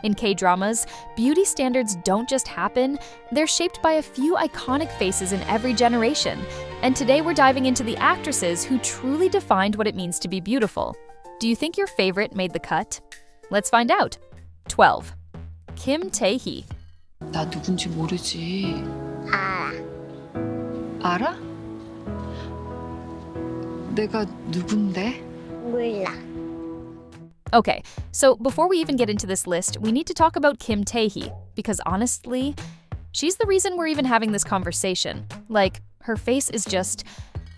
In K-dramas, beauty standards don't just happen, they're shaped by a few iconic faces in every generation. And today we're diving into the actresses who truly defined what it means to be beautiful. Do you think your favorite made the cut? Let's find out. 12. Kim Tae-hee. 나 누군지 모르지. 알아? 내가 누군데? 몰라. Okay, so before we even get into this list, we need to talk about Kim Tae-hee, because honestly, she's the reason we're even having this conversation. Like, her face is just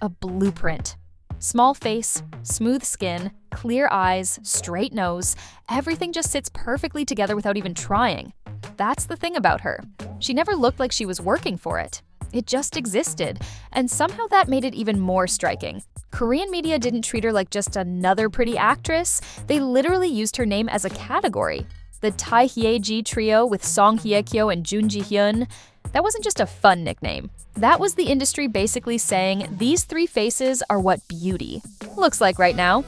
a blueprint. Small face, smooth skin, clear eyes, straight nose, everything just sits perfectly together without even trying. That's the thing about her. She never looked like she was working for it. It just existed, and somehow that made it even more striking. Korean media didn't treat her like just another pretty actress. They literally used her name as a category. The Tae Hye-ji trio with Song Hye-kyo and Jun Ji-hyun, that wasn't just a fun nickname. That was the industry basically saying these three faces are what beauty looks like right now.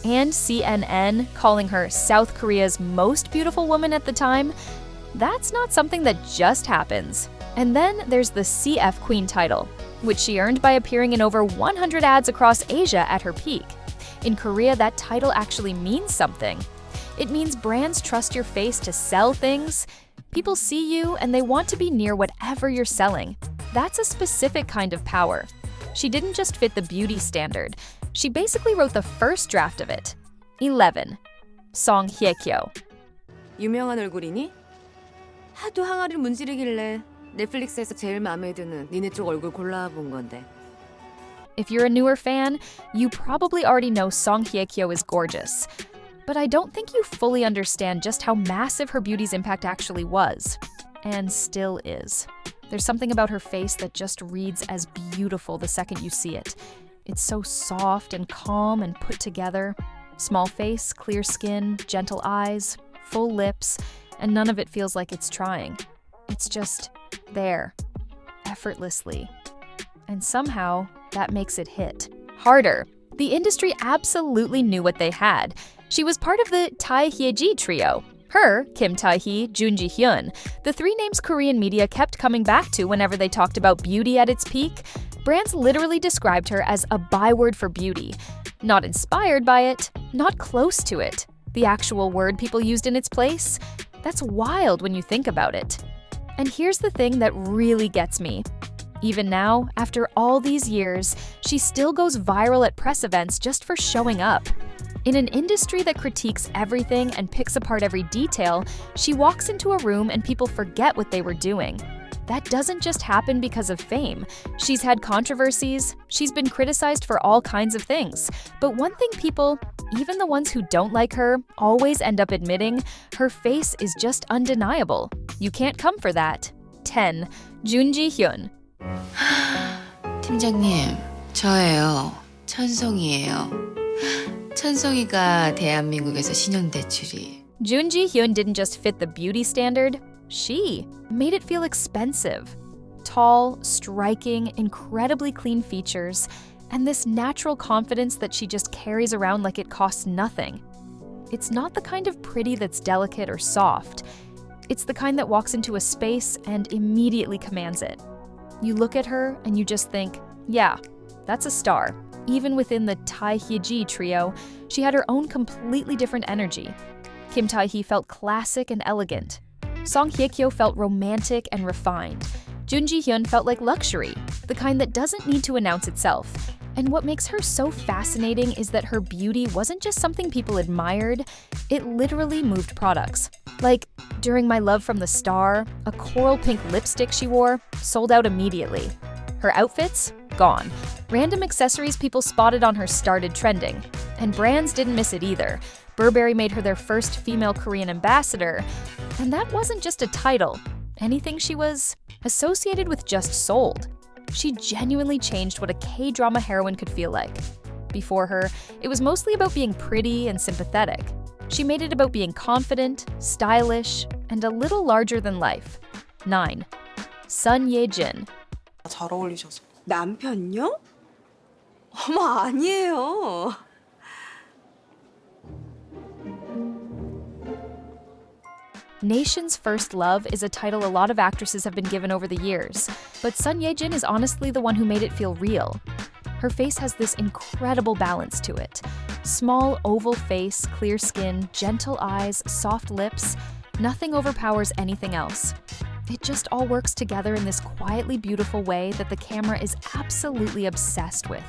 And CNN calling her South Korea's most beautiful woman at the time, that's not something that just happens. And then there's the CF Queen title, which she earned by appearing in over 100 ads across Asia at her peak. In Korea, that title actually means something. It means brands trust your face to sell things. People see you and they want to be near whatever you're selling. That's a specific kind of power. She didn't just fit the beauty standard. She basically wrote the first draft of it. 11. Song Hye-kyo. 유명한 얼굴이니? 하도 항아리를 문지르길래 넷플릭스에서 제일 마음에 드는 니네 쪽 얼굴 골라본 건데. If you're a newer fan, you probably already know Song Hye-kyo is gorgeous. But I don't think you fully understand just how massive her beauty's impact actually was. And still is. There's something about her face that just reads as beautiful the second you see it. It's so soft and calm and put together. Small face, clear skin, gentle eyes, full lips, and none of it feels like it's trying. It's just there, effortlessly. And somehow, that makes it hit harder. The industry absolutely knew what they had. She was part of the Tae Hye-ji trio. Her, Kim Tae-hee, Jun Ji-hyun, the three names Korean media kept coming back to whenever they talked about beauty at its peak. Brands literally described her as a byword for beauty. Not inspired by it, not close to it. The actual word people used in its place? That's wild when you think about it. And here's the thing that really gets me. Even now, after all these years, she still goes viral at press events just for showing up. In an industry that critiques everything and picks apart every detail, she walks into a room and people forget what they were doing. That doesn't just happen because of fame. She's had controversies, she's been criticized for all kinds of things. But one thing people, even the ones who don't like her, always end up admitting, her face is just undeniable. You can't come for that. 10. Jun Ji-hyun. 팀장님, 저예요. 천송이에요. 천송이가 대한민국에서 신용대출이. Jun Ji-hyun didn't just fit the beauty standard, she made it feel expensive. Tall, striking, incredibly clean features, and this natural confidence that she just carries around like it costs nothing. It's not the kind of pretty that's delicate or soft. It's the kind that walks into a space and immediately commands it. You look at her and you just think, yeah, that's a star. Even within the Tae Hye-ji trio, she had her own completely different energy. Kim Tae-hee felt classic and elegant. Song Hye-kyo felt romantic and refined. Jun Ji-hyun felt like luxury, the kind that doesn't need to announce itself. And what makes her so fascinating is that her beauty wasn't just something people admired, it literally moved products. Like, during My Love from the Star, a coral pink lipstick she wore sold out immediately. Her outfits? Gone. Random accessories people spotted on her started trending. And brands didn't miss it either. Burberry made her their first female Korean ambassador. And that wasn't just a title. Anything she was associated with just sold. She genuinely changed what a K-drama heroine could feel like. Before her, it was mostly about being pretty and sympathetic. She made it about being confident, stylish, and a little larger than life. 9. Sun Ye-jin. 잘 어울리셔서. 남편요? 어머, 아니에요. Nation's First Love is a title a lot of actresses have been given over the years, but Sun Ye-jin is honestly the one who made it feel real. Her face has this incredible balance to it. Small, oval face, clear skin, gentle eyes, soft lips. Nothing overpowers anything else. It just all works together in this quietly beautiful way that the camera is absolutely obsessed with.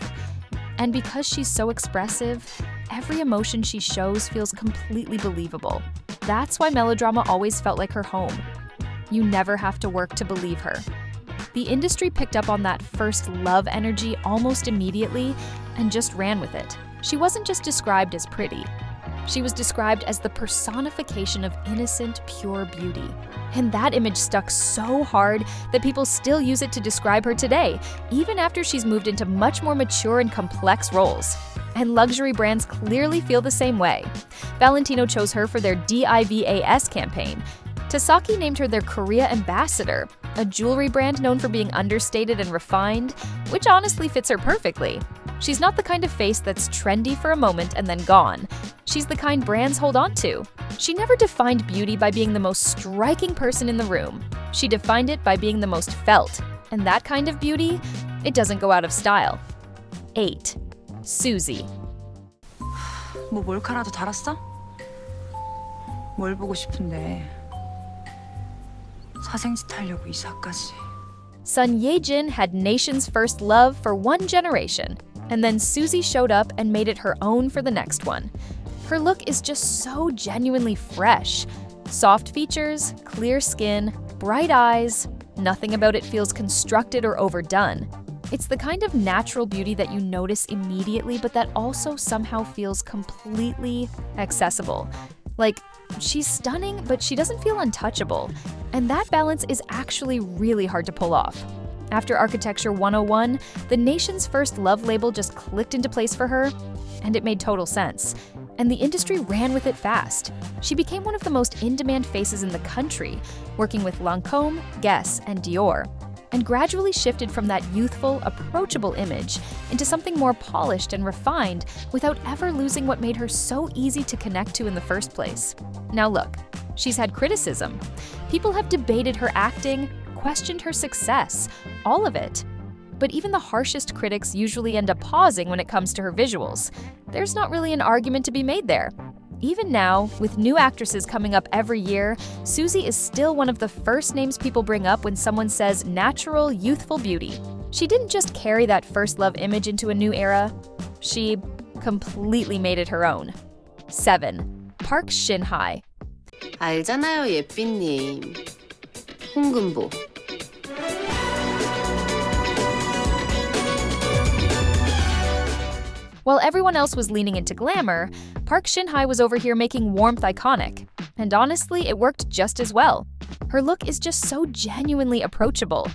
And because she's so expressive, every emotion she shows feels completely believable. That's why melodrama always felt like her home. You never have to work to believe her. The industry picked up on that first love energy almost immediately and just ran with it. She wasn't just described as pretty. She was described as the personification of innocent, pure beauty. And that image stuck so hard that people still use it to describe her today, even after she's moved into much more mature and complex roles. And luxury brands clearly feel the same way. Valentino chose her for their DIVAS campaign. Tasaki named her their Korea ambassador, a jewelry brand known for being understated and refined, which honestly fits her perfectly. She's not the kind of face that's trendy for a moment and then gone. She's the kind brands hold on to. She never defined beauty by being the most striking person in the room. She defined it by being the most felt. And that kind of beauty, it doesn't go out of style. 8. Suzy. 뭐 몰카라도 달았어? 뭘 보고 싶은데 사생짓 하려고 이사까지. Sun Ye-jin had Nation's First Love for one generation, and then Suzy showed up and made it her own for the next one. Her look is just so genuinely fresh. Soft features, clear skin, bright eyes, nothing about it feels constructed or overdone. It's the kind of natural beauty that you notice immediately, but that also somehow feels completely accessible. Like, she's stunning, but she doesn't feel untouchable. And that balance is actually really hard to pull off. After Architecture 101, the Nation's First Love label just clicked into place for her, and it made total sense. And the industry ran with it fast. She became one of the most in-demand faces in the country, working with Lancôme, Guess, and Dior, and gradually shifted from that youthful, approachable image into something more polished and refined without ever losing what made her so easy to connect to in the first place. Now look, she's had criticism. People have debated her acting, questioned her success, all of it. But even the harshest critics usually end up pausing when it comes to her visuals. There's not really an argument to be made there. Even now, with new actresses coming up every year, Suzy is still one of the first names people bring up when someone says natural, youthful beauty. She didn't just carry that first love image into a new era, she completely made it her own. 7. Park Shin-hye. 알잖아요, 예삐님. 홍금보. While everyone else was leaning into glamour, Park Shin-hye was over here making warmth iconic. And honestly, it worked just as well. Her look is just so genuinely approachable.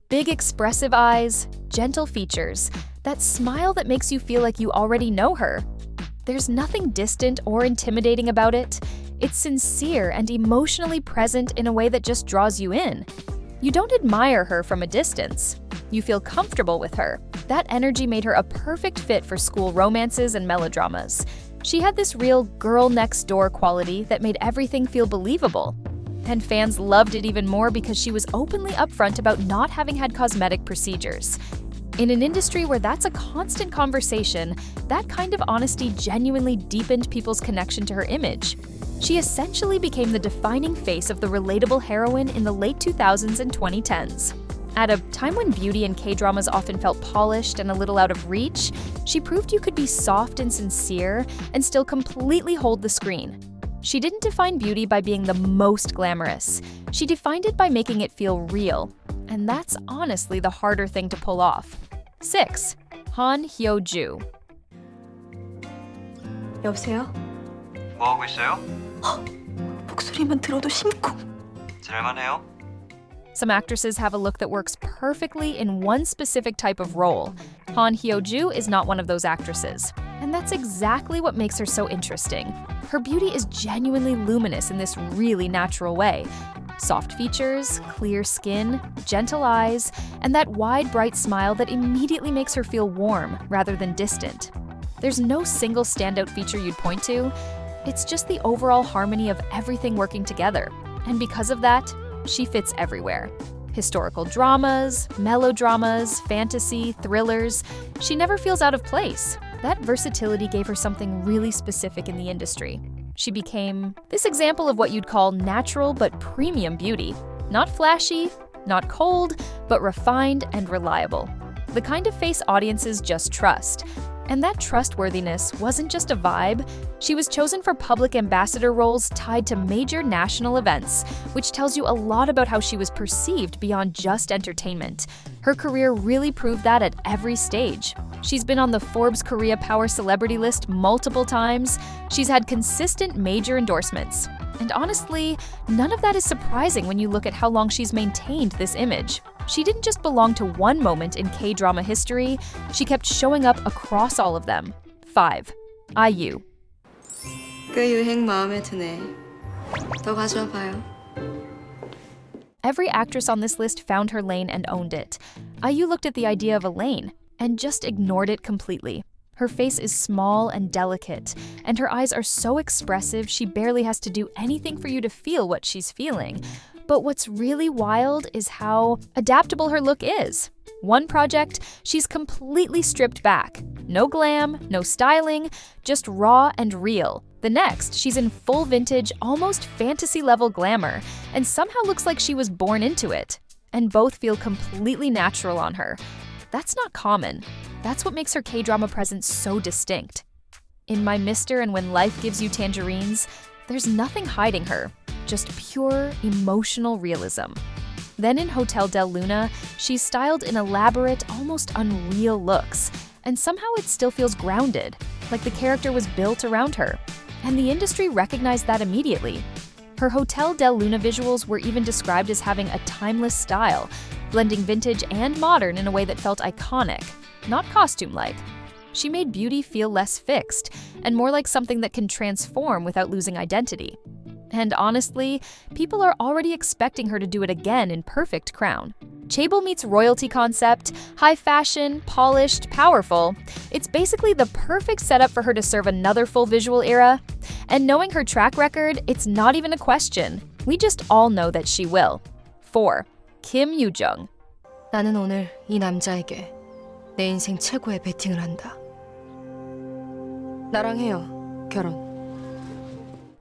Big expressive eyes, gentle features, that smile that makes you feel like you already know her. There's nothing distant or intimidating about it. It's sincere and emotionally present in a way that just draws you in. You don't admire her from a distance. You feel comfortable with her. That energy made her a perfect fit for school romances and melodramas. She had this real girl-next-door quality that made everything feel believable. And fans loved it even more because she was openly upfront about not having had cosmetic procedures. In an industry where that's a constant conversation, that kind of honesty genuinely deepened people's connection to her image. She essentially became the defining face of the relatable heroine in the late 2000s and 2010s. At a time when beauty in K-dramas often felt polished and a little out of reach, she proved you could be soft and sincere and still completely hold the screen. She didn't define beauty by being the most glamorous. She defined it by making it feel real. And that's honestly the harder thing to pull off. 6. Han Hyo-ju. 여보세요? 뭐 하고 있어요? 목소리만 들어도 심쿵. 잘만해요? Some actresses have a look that works perfectly in one specific type of role. Han Hyo-ju is not one of those actresses. And that's exactly what makes her so interesting. Her beauty is genuinely luminous in this really natural way. Soft features, clear skin, gentle eyes, and that wide, bright smile that immediately makes her feel warm rather than distant. There's no single standout feature you'd point to. It's just the overall harmony of everything working together. And because of that, she fits everywhere. Historical dramas, melodramas, fantasy, thrillers. She never feels out of place. That versatility gave her something really specific in the industry. She became this example of what you'd call natural but premium beauty. Not flashy, not cold, but refined and reliable. The kind of face audiences just trust. And that trustworthiness wasn't just a vibe. She was chosen for public ambassador roles tied to major national events, which tells you a lot about how she was perceived beyond just entertainment. Her career really proved that at every stage. She's been on the Forbes Korea Power Celebrity list multiple times. She's had consistent major endorsements. And honestly, none of that is surprising when you look at how long she's maintained this image. She didn't just belong to one moment in K-drama history, she kept showing up across all of them. 5. IU. 그 유행 마음에 드네. 더 가져와 봐요. Every actress on this list found her lane and owned it. IU looked at the idea of a lane and just ignored it completely. Her face is small and delicate, and her eyes are so expressive she barely has to do anything for you to feel what she's feeling. But what's really wild is how adaptable her look is. One project, she's completely stripped back. No glam, no styling, just raw and real. The next, she's in full vintage, almost fantasy-level glamour, and somehow looks like she was born into it. And both feel completely natural on her. That's not common. That's what makes her K-drama presence so distinct. In My Mister and When Life Gives You Tangerines, there's nothing hiding her, just pure emotional realism. Then in Hotel del Luna, she's styled in elaborate, almost unreal looks, and somehow it still feels grounded, like the character was built around her. And the industry recognized that immediately. Her Hotel del Luna visuals were even described as having a timeless style, blending vintage and modern in a way that felt iconic, not costume-like. She made beauty feel less fixed and more like something that can transform without losing identity. And honestly, people are already expecting her to do it again in perfect crown. Chaebol meets royalty concept, high fashion, polished, powerful. It's basically the perfect setup for her to serve another full visual era. And knowing her track record, it's not even a question. We just all know that she will. 4. Kim Youn-jung. 나는 오늘 이 남자에게 내 인생 최고의 베팅을 한다. 나랑 해요, 결혼.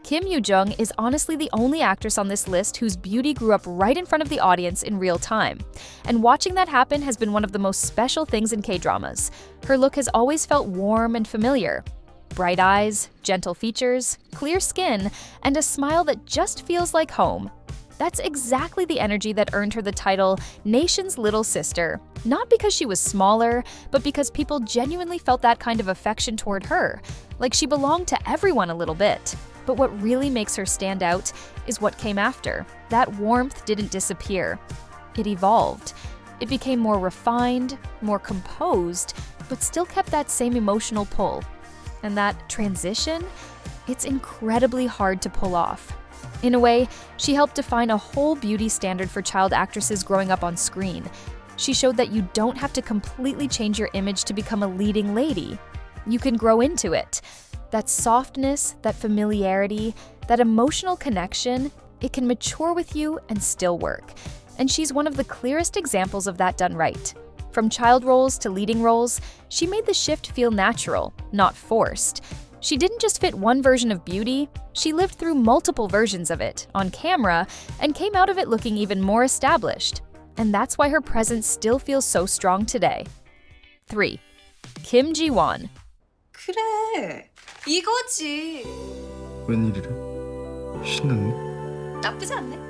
Kim Youn-jung is honestly the only actress on this list whose beauty grew up right in front of the audience in real time. And watching that happen has been one of the most special things in K-dramas. Her look has always felt warm and familiar. Bright eyes, gentle features, clear skin, and a smile that just feels like home. That's exactly the energy that earned her the title Nation's Little Sister. Not because she was smaller, but because people genuinely felt that kind of affection toward her, like she belonged to everyone a little bit. But what really makes her stand out is what came after. That warmth didn't disappear. It evolved. It became more refined, more composed, but still kept that same emotional pull. And that transition, it's incredibly hard to pull off. In a way, she helped define a whole beauty standard for child actresses growing up on screen. She showed that you don't have to completely change your image to become a leading lady. You can grow into it. That softness, that familiarity, that emotional connection, it can mature with you and still work. And she's one of the clearest examples of that done right. From child roles to leading roles, she made the shift feel natural, not forced. She didn't just fit one version of beauty, she lived through multiple versions of it, on camera, and came out of it looking even more established. And that's why her presence still feels so strong today. 3. Kim Ji-won. 그래, 이거지. 웬일이래? 신났네? 나쁘지 않네.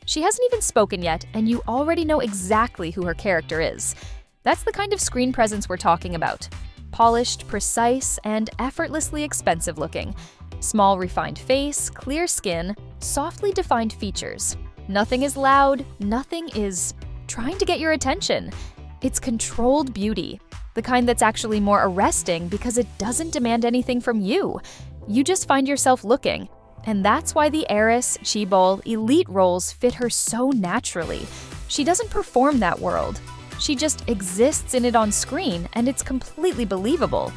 She hasn't even spoken yet, and you already know exactly who her character is. That's the kind of screen presence we're talking about. Polished, precise, and effortlessly expensive looking. Small, refined face, clear skin, softly defined features. Nothing is loud, nothing is trying to get your attention. It's controlled beauty, the kind that's actually more arresting because it doesn't demand anything from you. You just find yourself looking. And that's why the heiress, Chaebol, elite roles fit her so naturally. She doesn't perform that world. She just exists in it on screen, and it's completely believable.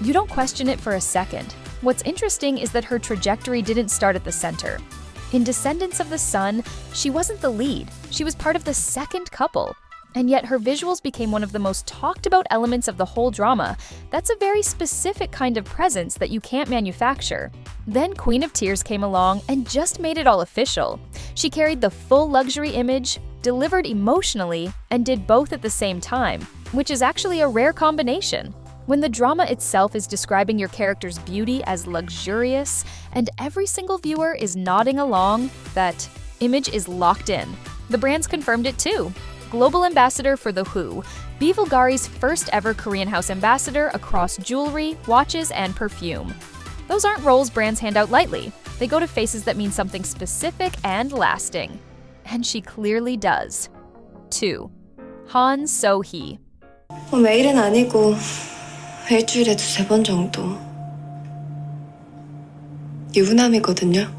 You don't question it for a second. What's interesting is that her trajectory didn't start at the center. In Descendants of the Sun, she wasn't the lead, she was part of the second couple. And yet her visuals became one of the most talked about elements of the whole drama. That's a very specific kind of presence that you can't manufacture. Then Queen of Tears came along and just made it all official. She carried the full luxury image, delivered emotionally, and did both at the same time, which is actually a rare combination. When the drama itself is describing your character's beauty as luxurious, and every single viewer is nodding along, that image is locked in. The brands confirmed it too. Global ambassador for The Who, B. Bulgari's first ever Korean house ambassador across jewelry, watches, and perfume. Those aren't roles brands hand out lightly. They go to faces that mean something specific and lasting. And she clearly does. 2. Han So-hee. 매일은 아니고 일주일에 2-3번 정도. 유부남이거든요.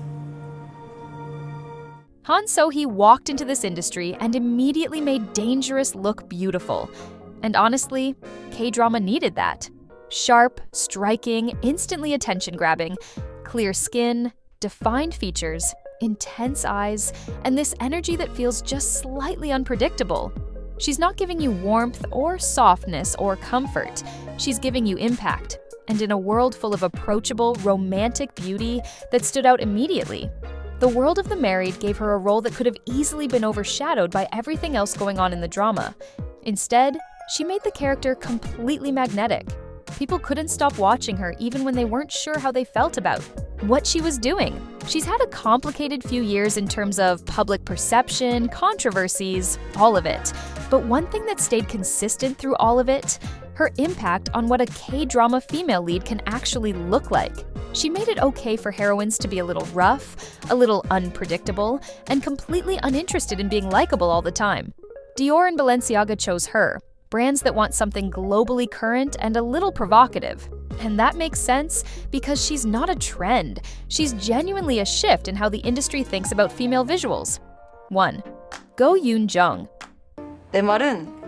Han So-hee walked into this industry and immediately made dangerous look beautiful. And honestly, K-drama needed that. Sharp, striking, instantly attention-grabbing, clear skin, defined features, intense eyes, and this energy that feels just slightly unpredictable. She's not giving you warmth or softness or comfort. She's giving you impact. And in a world full of approachable, romantic beauty that stood out immediately. The World of the Married gave her a role that could have easily been overshadowed by everything else going on in the drama. Instead, she made the character completely magnetic. People couldn't stop watching her even when they weren't sure how they felt about what she was doing. She's had a complicated few years in terms of public perception, controversies, all of it. But one thing that stayed consistent through all of it, her impact on what a K-drama female lead can actually look like. She made it okay for heroines to be a little rough, a little unpredictable, and completely uninterested in being likable all the time. Dior and Balenciaga chose her, brands that want something globally current and a little provocative. And that makes sense because she's not a trend. She's genuinely a shift in how the industry thinks about female visuals. 1. Go Youn-jung. 내 말은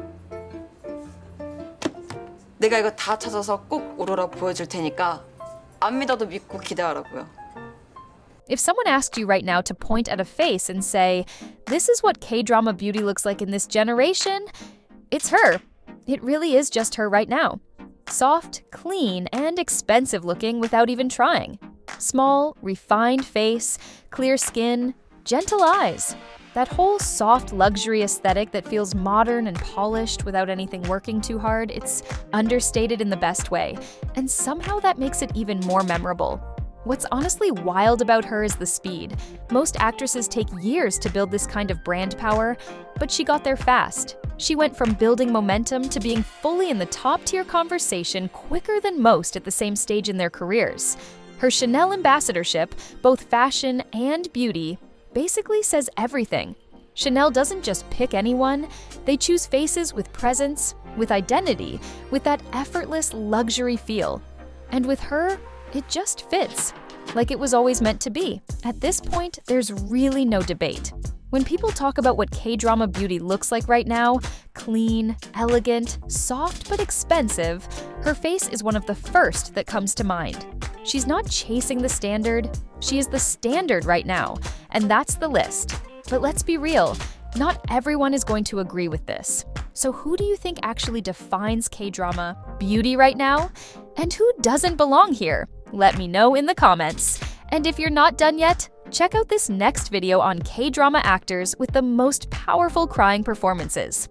내가 이거 다 찾아서 꼭 오로라 보여줄 테니까 안 믿어도 믿고 기대하라고요. If someone asked you right now to point at a face and say, this is what K-drama beauty looks like in this generation, it's her. It really is just her right now. Soft, clean, and expensive looking without even trying. Small, refined face, clear skin, gentle eyes. That whole soft luxury aesthetic that feels modern and polished without anything working too hard, it's understated in the best way. And somehow that makes it even more memorable. What's honestly wild about her is the speed. Most actresses take years to build this kind of brand power, but she got there fast. She went from building momentum to being fully in the top-tier conversation quicker than most at the same stage in their careers. Her Chanel ambassadorship, both fashion and beauty, basically says everything. Chanel doesn't just pick anyone, they choose faces with presence, with identity, with that effortless luxury feel. And with her, it just fits, like it was always meant to be. At this point, there's really no debate. When people talk about what K-drama beauty looks like right now, clean, elegant, soft but expensive, her face is one of the first that comes to mind. She's not chasing the standard, she is the standard right now, and that's the list. But let's be real, not everyone is going to agree with this. So who do you think actually defines K-drama beauty right now? And who doesn't belong here? Let me know in the comments. And if you're not done yet, check out this next video on K-drama actors with the most powerful crying performances.